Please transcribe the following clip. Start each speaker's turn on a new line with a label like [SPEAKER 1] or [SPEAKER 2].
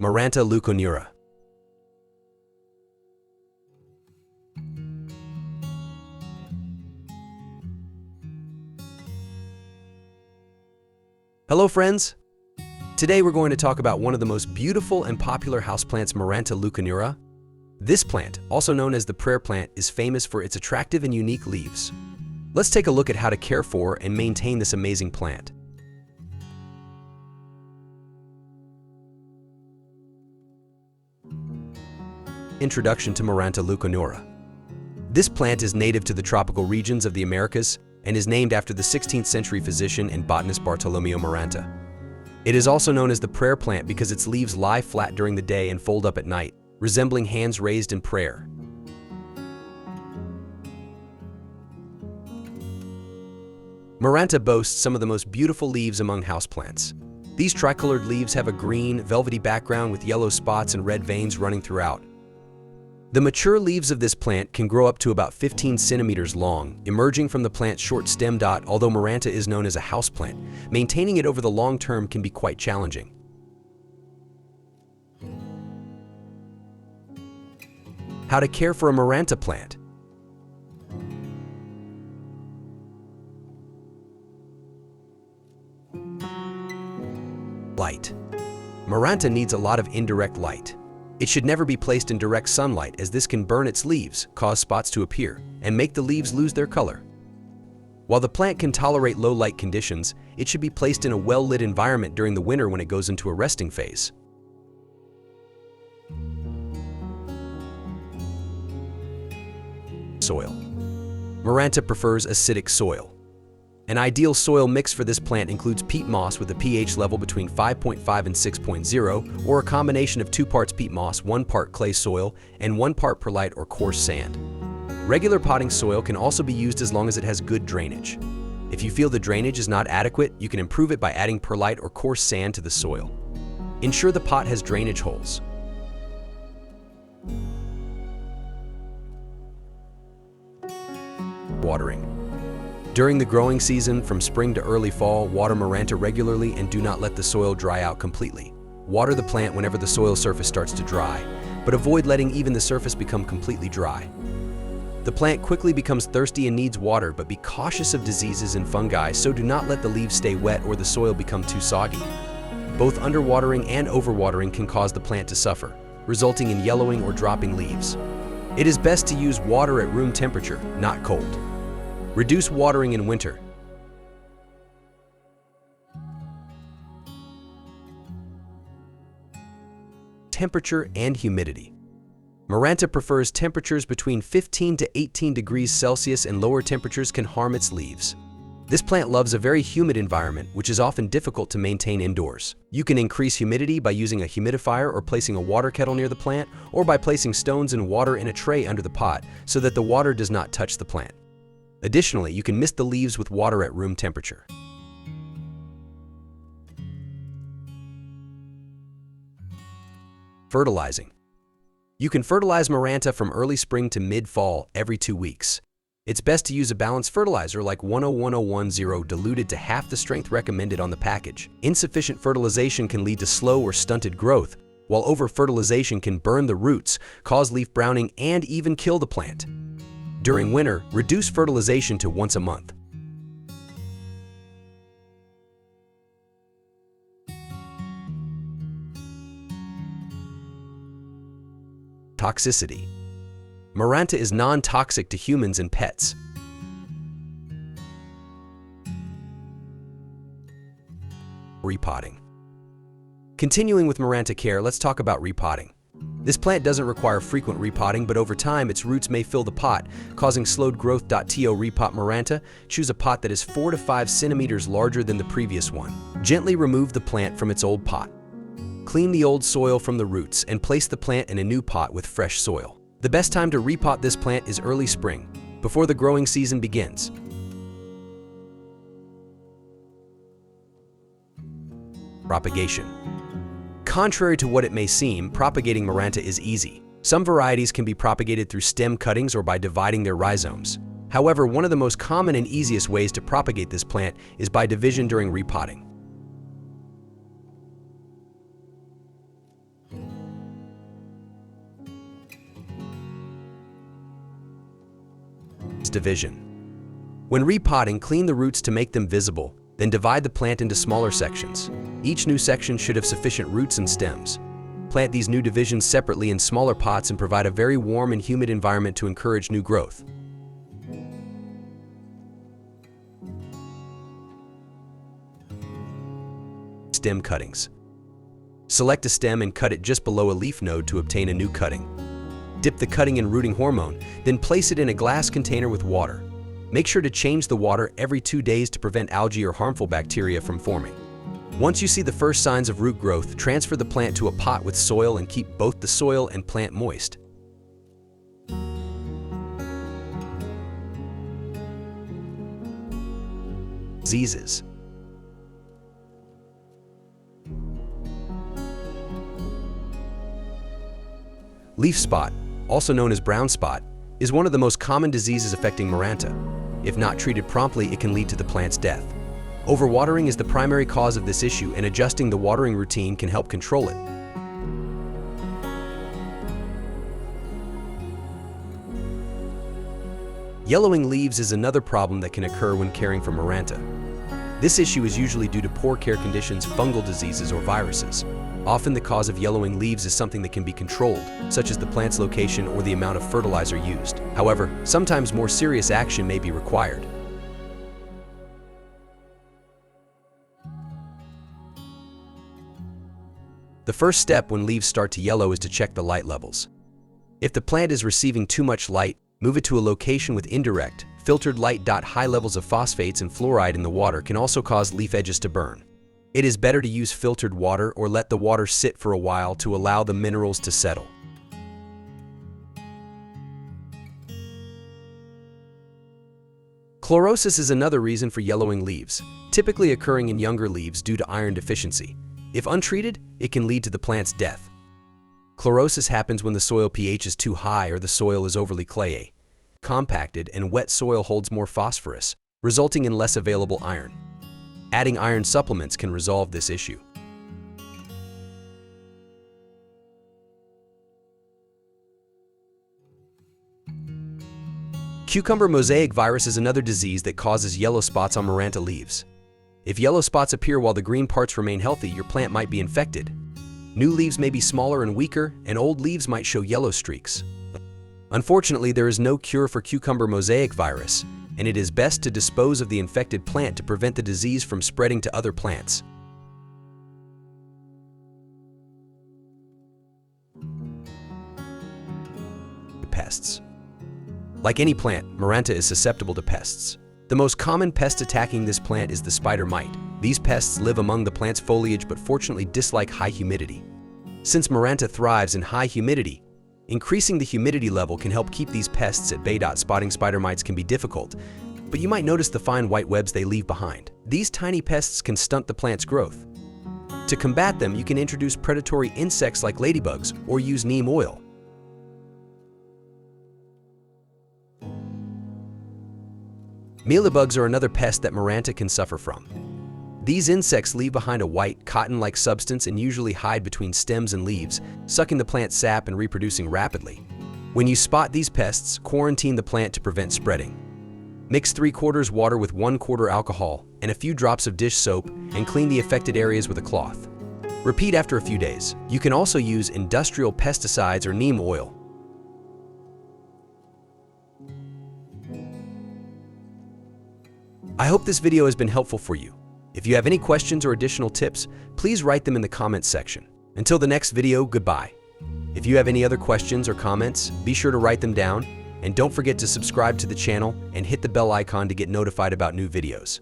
[SPEAKER 1] Maranta Leuconeura. Hello friends! Today we're going to talk about one of the most beautiful and popular houseplants, Maranta Leuconeura. This plant, also known as the prayer plant, is famous for its attractive and unique leaves. Let's take a look at how to care for and maintain this amazing plant. Introduction to Maranta Leuconeura. This plant is native to the tropical regions of the Americas and is named after the 16th century physician and botanist Bartolomeo Maranta. It is also known as the prayer plant because its leaves lie flat during the day and fold up at night, resembling hands raised in prayer. Maranta boasts some of the most beautiful leaves among houseplants. These tricolored leaves have a green, velvety background with yellow spots and red veins running throughout. The mature leaves of this plant can grow up to about 15 centimeters long, emerging from the plant's short stem. Although Maranta is known as a houseplant, maintaining it over the long term can be quite challenging. How to care for a Maranta plant. Light. Maranta needs a lot of indirect light. It should never be placed in direct sunlight, as this can burn its leaves, cause spots to appear, and make the leaves lose their color. While the plant can tolerate low light conditions, it should be placed in a well-lit environment during the winter when it goes into a resting phase. Soil. Maranta prefers acidic soil. An ideal soil mix for this plant includes peat moss with a pH level between 5.5 and 6.0, or a combination of 2 parts peat moss, 1 part clay soil, and 1 part perlite or coarse sand. Regular potting soil can also be used as long as it has good drainage. If you feel the drainage is not adequate, you can improve it by adding perlite or coarse sand to the soil. Ensure the pot has drainage holes. Watering. During the growing season, from spring to early fall, water Maranta regularly and do not let the soil dry out completely. Water the plant whenever the soil surface starts to dry, but avoid letting even the surface become completely dry. The plant quickly becomes thirsty and needs water, but be cautious of diseases and fungi, so do not let the leaves stay wet or the soil become too soggy. Both underwatering and overwatering can cause the plant to suffer, resulting in yellowing or dropping leaves. It is best to use water at room temperature, not cold. Reduce watering in winter. Temperature and humidity. Maranta prefers temperatures between 15 to 18 degrees Celsius, and lower temperatures can harm its leaves. This plant loves a very humid environment, which is often difficult to maintain indoors. You can increase humidity by using a humidifier or placing a water kettle near the plant, or by placing stones and water in a tray under the pot so that the water does not touch the plant. Additionally, you can mist the leaves with water at room temperature. Fertilizing. You can fertilize Maranta from early spring to mid-fall every 2 weeks. It's best to use a balanced fertilizer like 10-10-10 diluted to half the strength recommended on the package. Insufficient fertilization can lead to slow or stunted growth, while over-fertilization can burn the roots, cause leaf browning, and even kill the plant. During winter, reduce fertilization to once a month. Toxicity. Maranta is non-toxic to humans and pets. Repotting. Continuing with Maranta care, let's talk about repotting. This plant doesn't require frequent repotting, but over time its roots may fill the pot, causing slowed growth. To repot Maranta, choose a pot that is 4 to 5 centimeters larger than the previous one. Gently remove the plant from its old pot. Clean the old soil from the roots and place the plant in a new pot with fresh soil. The best time to repot this plant is early spring, before the growing season begins. Propagation. Contrary to what it may seem, propagating Maranta is easy. Some varieties can be propagated through stem cuttings or by dividing their rhizomes. However, one of the most common and easiest ways to propagate this plant is by division during repotting. division. When repotting, clean the roots to make them visible, then divide the plant into smaller sections. Each new section should have sufficient roots and stems. Plant these new divisions separately in smaller pots and provide a very warm and humid environment to encourage new growth. Stem cuttings. Select a stem and cut it just below a leaf node to obtain a new cutting. Dip the cutting in rooting hormone, then place it in a glass container with water. Make sure to change the water every 2 days to prevent algae or harmful bacteria from forming. Once you see the first signs of root growth, transfer the plant to a pot with soil and keep both the soil and plant moist. Diseases. Leaf spot, also known as brown spot, is one of the most common diseases affecting Maranta. If not treated promptly, it can lead to the plant's death. Overwatering is the primary cause of this issue, and adjusting the watering routine can help control it. Yellowing leaves is another problem that can occur when caring for Maranta. This issue is usually due to poor care conditions, fungal diseases, or viruses. Often the cause of yellowing leaves is something that can be controlled, such as the plant's location or the amount of fertilizer used. However, sometimes more serious action may be required. The first step when leaves start to yellow is to check the light levels. If the plant is receiving too much light, move it to a location with indirect, filtered light. High levels of phosphates and fluoride in the water can also cause leaf edges to burn. It is better to use filtered water or let the water sit for a while to allow the minerals to settle. Chlorosis is another reason for yellowing leaves, typically occurring in younger leaves due to iron deficiency. If untreated, it can lead to the plant's death. Chlorosis happens when the soil pH is too high or the soil is overly clayey. Compacted and wet soil holds more phosphorus, resulting in less available iron. Adding iron supplements can resolve this issue. Cucumber mosaic virus is another disease that causes yellow spots on Maranta leaves. If yellow spots appear while the green parts remain healthy, your plant might be infected. New leaves may be smaller and weaker, and old leaves might show yellow streaks. Unfortunately, there is no cure for cucumber mosaic virus, and it is best to dispose of the infected plant to prevent the disease from spreading to other plants. Pests. Like any plant, Maranta is susceptible to pests. The most common pest attacking this plant is the spider mite. These pests live among the plant's foliage but fortunately dislike high humidity. Since Maranta thrives in high humidity, increasing the humidity level can help keep these pests at bay. Spotting spider mites can be difficult, but you might notice the fine white webs they leave behind. These tiny pests can stunt the plant's growth. To combat them, you can introduce predatory insects like ladybugs or use neem oil. Mealybugs are another pest that Maranta can suffer from. These insects leave behind a white, cotton-like substance and usually hide between stems and leaves, sucking the plant's sap and reproducing rapidly. When you spot these pests, quarantine the plant to prevent spreading. Mix 3/4 water with 1/4 alcohol and a few drops of dish soap and clean the affected areas with a cloth. Repeat after a few days. You can also use industrial pesticides or neem oil. I hope this video has been helpful for you. If you have any questions or additional tips, please write them in the comments section. Until the next video, goodbye. If you have any other questions or comments, be sure to write them down, and don't forget to subscribe to the channel and hit the bell icon to get notified about new videos.